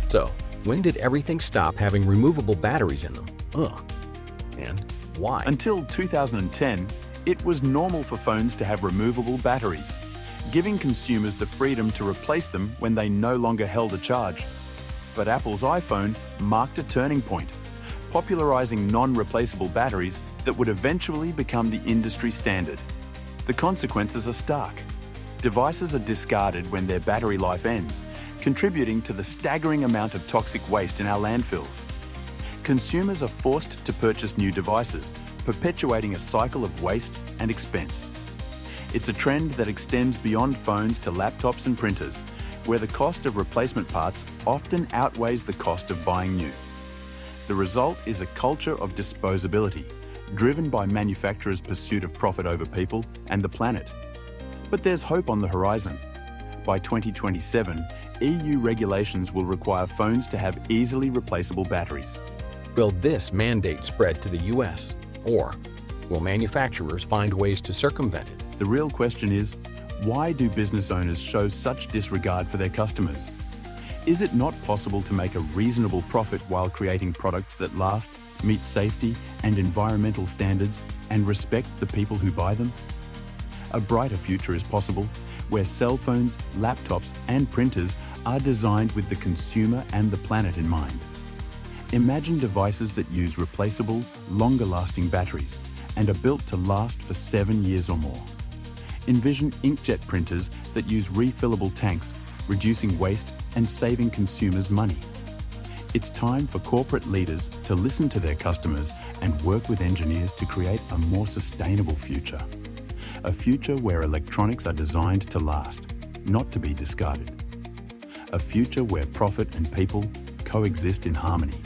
So, when did everything stop having removable batteries in them? And why? Until 2010, it was normal for phones to have removable batteries, giving consumers the freedom to replace them when they no longer held a charge. But Apple's iPhone marked a turning point, popularizing non-replaceable batteries that would eventually become the industry standard. The consequences are stark. Devices are discarded when their battery life ends, contributing to the staggering amount of toxic waste in our landfills. Consumers are forced to purchase new devices, perpetuating a cycle of waste and expense. It's a trend that extends beyond phones to laptops and printers, where the cost of replacement parts often outweighs the cost of buying new. The result is a culture of disposability, driven by manufacturers' pursuit of profit over people and the planet. But there's hope on the horizon. By 2027, EU regulations will require phones to have easily replaceable batteries. Will this mandate spread to the US? Or will manufacturers find ways to circumvent it? The real question is, why do business owners show such disregard for their customers? Is it not possible to make a reasonable profit while creating products that last, meet safety and environmental standards, and respect the people who buy them? A brighter future is possible, where cell phones, laptops, and printers are designed with the consumer and the planet in mind. Imagine devices that use replaceable, longer-lasting batteries and are built to last for 7 years or more. Envision inkjet printers that use refillable tanks, reducing waste and saving consumers money. It's time for corporate leaders to listen to their customers and work with engineers to create a more sustainable future. A future where electronics are designed to last, not to be discarded. A future where profit and people coexist in harmony.